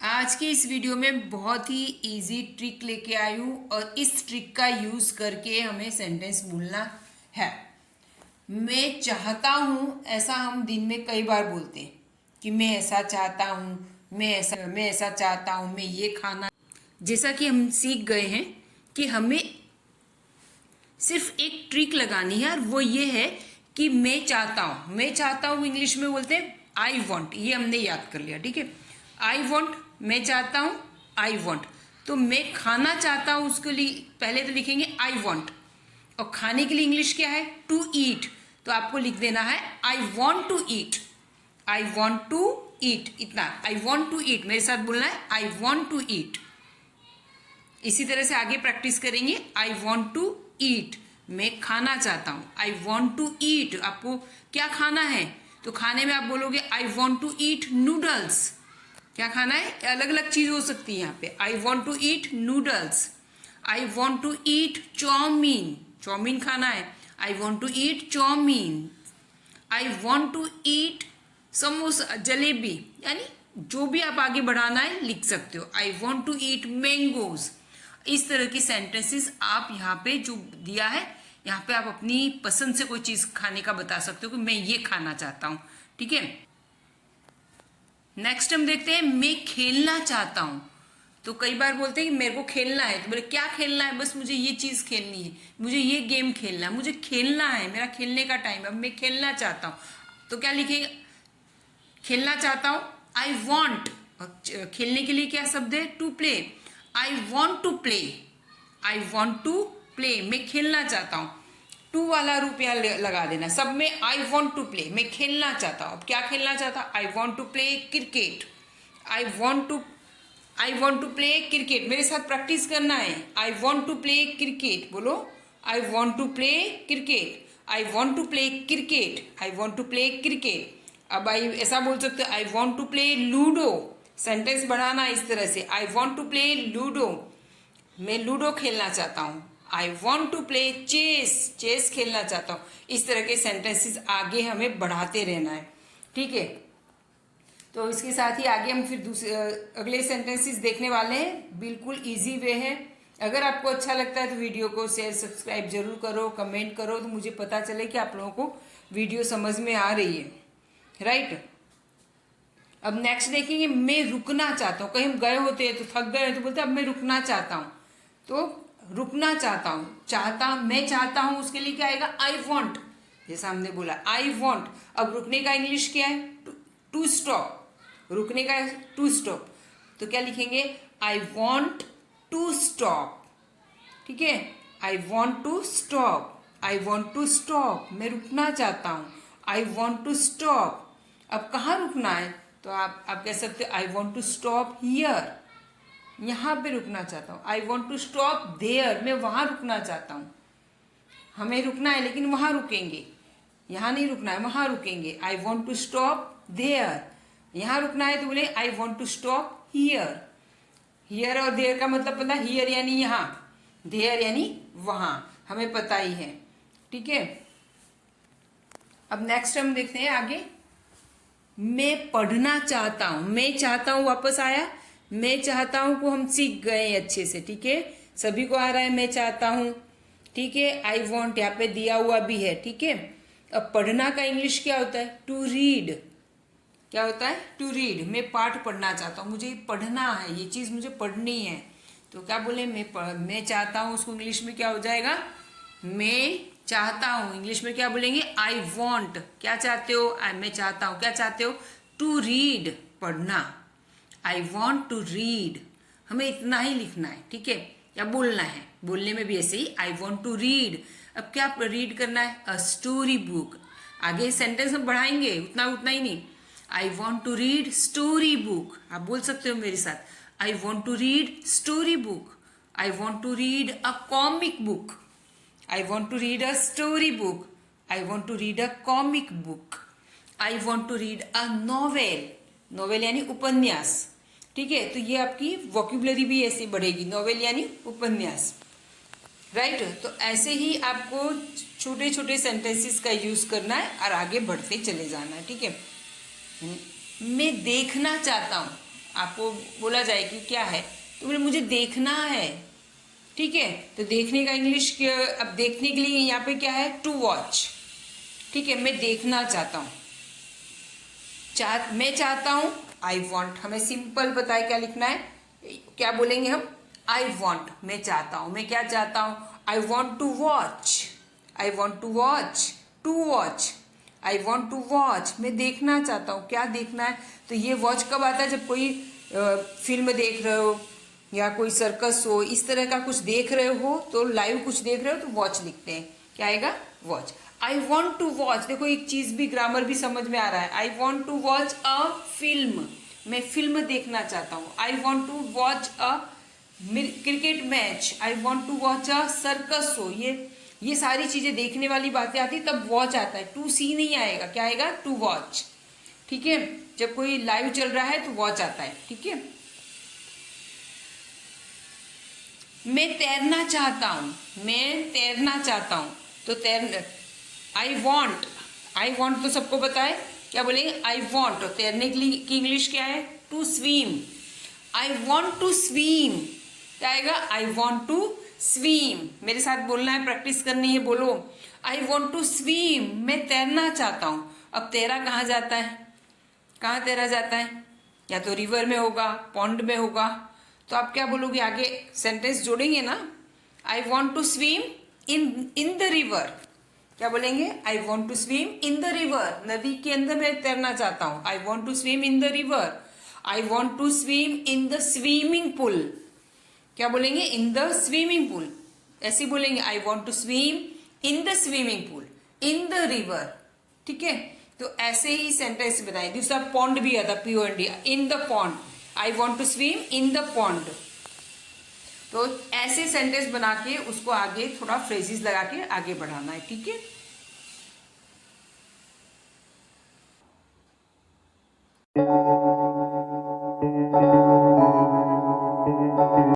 आज की इस वीडियो में बहुत ही इजी ट्रिक लेके आई हूँ और इस ट्रिक का यूज़ करके हमें सेंटेंस बोलना है। मैं चाहता हूँ, ऐसा हम दिन में कई बार बोलते हैं कि मैं ऐसा चाहता हूँ, मैं ऐसा चाहता हूँ, मैं ये खाना। जैसा कि हम सीख गए हैं कि हमें सिर्फ एक ट्रिक लगानी है और वो ये है कि मैं चाहता हूँ इंग्लिश में बोलते हैं आई वॉन्ट। ये हमने याद कर लिया, ठीक है। आई वॉन्ट, मैं चाहता हूँ, आई वॉन्ट। तो मैं खाना चाहता हूँ, उसके लिए पहले तो लिखेंगे आई वॉन्ट, और खाने के लिए इंग्लिश क्या है? To eat. तो आपको लिख देना है I want to eat, I want to eat, इतना। आई वॉन्ट टू ईट, मेरे साथ बोलना है आई वॉन्ट टू ईट। इसी तरह से आगे प्रैक्टिस करेंगे। आई वॉन्ट टू ईट, मैं खाना चाहता हूँ। आई वॉन्ट टू ईट, आपको क्या खाना है? तो खाने में आप बोलोगे I want to eat noodles. क्या खाना है? अलग अलग चीज हो सकती है यहाँ पे। I want to eat noodles, I want to eat chow mein, chow mein खाना है। I want to eat chow mein. I want to eat samosa, jalebi, यानी जो भी आप आगे बढ़ाना है लिख सकते हो। I want to eat mangoes. इस तरह की सेंटेंसेस आप यहाँ पे जो दिया है, यहाँ पे आप अपनी पसंद से कोई चीज खाने का बता सकते हो कि मैं ये खाना चाहता हूँ, ठीक है। नेक्स्ट हम देखते हैं मैं खेलना चाहता हूँ। तो कई बार बोलते हैं कि मेरे को खेलना है, तो बोले क्या खेलना है? बस मुझे ये चीज खेलनी है, मुझे ये गेम खेलना है, मुझे खेलना है, मेरा खेलने का टाइम है, अब मैं खेलना चाहता हूँ। तो क्या लिखेगा? खेलना चाहता हूँ, आई वॉन्ट। खेलने के लिए क्या शब्द है? To play. I want to play, I want to play, मैं खेलना चाहता हूँ। टू वाला रूप यहाँ लगा देना सब में। आई वॉन्ट टू प्ले, मैं खेलना चाहता हूँ। अब क्या खेलना चाहता? I want to play cricket. I want to play cricket, मेरे साथ प्रैक्टिस करना है। I want to play cricket, बोलो I want to play cricket, I want to play cricket, I want to play cricket. अब I ऐसा बोल सकते हो I want to play ludo. Sentence बढ़ाना इस तरह से, I want to play ludo, मैं लूडो खेलना चाहता हूँ। I want to play chess, chess खेलना चाहता हूँ। इस तरह के सेंटेंसेस आगे हमें बढ़ाते रहना है, ठीक है। तो इसके साथ ही आगे हम फिर दूसरे अगले सेंटेंसेस देखने वाले हैं। बिल्कुल इजी वे है। अगर आपको अच्छा लगता है तो वीडियो को शेयर सब्सक्राइब जरूर करो, कमेंट करो, तो मुझे पता चले कि आप लोगों को वीडियो समझ में आ रही है, राइट। अब नेक्स्ट देखेंगे मैं रुकना चाहता हूँ। कहीं हम गए होते हैं तो थक गए तो बोलते हैं अब मैं रुकना चाहता हूँ। तो रुकना चाहता हूँ, मैं चाहता हूँ, उसके लिए क्या आएगा? I want. जैसा हमने बोला आई वॉन्ट। अब रुकने का इंग्लिश क्या है? To stop. रुकने का टू स्टॉप, तो क्या लिखेंगे? आई वॉन्ट टू स्टॉप, ठीक है। I want to stop, I want to stop, मैं रुकना चाहता हूँ। I want to stop. अब कहाँ रुकना है? तो आप कह सकते हो I want to stop here, यहाँ पे रुकना चाहता हूँ। I want to stop there, मैं वहां रुकना चाहता हूँ। हमें रुकना है लेकिन वहां रुकेंगे, यहाँ नहीं रुकना है, वहां रुकेंगे। I want to stop there, यहाँ रुकना है तो बोले I want to stop here. Here और देयर का मतलब पता? हियर यानी यहाँ, देयर यानी वहां, हमें पता ही है, ठीक है। अब नेक्स्ट हम देखते हैं आगे। मैं पढ़ना चाहता हूँ, मैं चाहता हूँ वापस आया, मैं चाहता हूं को हम सीख गए अच्छे से, ठीक है। सभी को आ रहा है मैं चाहता हूं, ठीक है। आई वॉन्ट यहाँ पे दिया हुआ भी है, ठीक है। अब पढ़ना का इंग्लिश क्या होता है? To read. क्या होता है? To read. मैं पाठ पढ़ना चाहता हूँ, मुझे पढ़ना है, ये चीज मुझे पढ़नी है। तो क्या बोले? मैं चाहता हूँ, उसको इंग्लिश में क्या हो जाएगा? मैं चाहता हूँ। इंग्लिश में क्या बोलेंगे? I want. क्या चाहते हो? मैं चाहता हूँ। क्या चाहते हो? टू रीड, पढ़ना। आई वॉन्ट टू रीड, हमें इतना ही लिखना है, ठीक है, या बोलना है। बोलने में भी ऐसे ही, आई वॉन्ट टू रीड। अब क्या रीड करना है? A story book. आगे सेंटेंस हम बढ़ाएंगे, उतना उतना ही नहीं। I want to read story book, आप बोल सकते हो मेरे साथ। I want to read story book, I want to read a comic book, I want to read a story book, I want to read a comic book, I want to read a novel. Novel यानी उपन्यास, ठीक है। तो ये आपकी वोक्यूबलरी भी ऐसी बढ़ेगी, नॉवेल यानी उपन्यास, राइट। तो ऐसे ही आपको छोटे छोटे सेंटेंसेस का यूज करना है और आगे बढ़ते चले जाना है, ठीक है। मैं देखना चाहता हूँ, आपको बोला जाए कि क्या है, तो बोले मुझे देखना है। ठीक है, तो देखने का इंग्लिश, अब देखने के लिए यहाँ पे क्या है, टू वॉच। ठीक है, मैं देखना चाहता हूँ, मैं चाहता हूँ, आई वॉन्ट। हमें सिंपल पता है क्या लिखना है, क्या बोलेंगे हम, आई वॉन्ट, मैं चाहता हूँ, मैं क्या चाहता हूँ, I want to watch, I want to watch, to watch, I want to watch, मैं देखना चाहता हूँ, क्या देखना है। तो ये वॉच कब आता है, जब कोई फिल्म देख रहे हो या कोई सर्कस हो, इस तरह का कुछ देख रहे हो, तो लाइव कुछ देख रहे हो तो वॉच लिखते हैं, क्या आएगा, watch. I want to watch, देखो एक चीज भी, ग्रामर भी समझ में आ रहा है। I want to watch a film, मैं फिल्म देखना चाहता हूँ। I want to watch a cricket match, I want to watch a circus show, ये सारी चीजें देखने वाली बातें आती, तब वॉच आता है, टू सी नहीं आएगा, क्या आएगा, टू वॉच। ठीक है, जब कोई लाइव चल रहा है तो वॉच आता है। ठीक है, मैं तैरना चाहता हूँ, मैं तैरना चाहता हूँ, तो आई वॉन्ट तो सबको पता है, क्या बोलेंगे, आई वॉन्ट। तो तैरने के लिए की इंग्लिश क्या है, to swim. I want to swim, क्या आएगा, आई वॉन्ट टू स्विम। मेरे साथ बोलना है, प्रैक्टिस करनी है, बोलो, आई वॉन्ट टू स्विम, मैं तैरना चाहता हूँ। अब तैरा कहाँ जाता है, कहाँ तैरा जाता है, या तो रिवर में होगा, पॉन्ड में होगा, तो आप क्या बोलोगे, आगे सेंटेंस जोड़ेंगे ना, I want to swim in the river, क्या बोलेंगे, I want to swim in the river, नदी के अंदर मैं तैरना चाहता हूँ, I want to swim in the river. I want to swim in the swimming pool, क्या बोलेंगे, इन द स्विमिंग पूल, ऐसे बोलेंगे, I want to swim in the swimming pool, in the river. ठीक है, तो ऐसे ही सेंटेंस बनाए। दूसरा पॉन्ड भी आता, POND, in the pond, I want to swim in the pond. तो ऐसे सेंटेंस बना के उसको आगे थोड़ा फ्रेजेस लगा के आगे बढ़ाना है। ठीक है।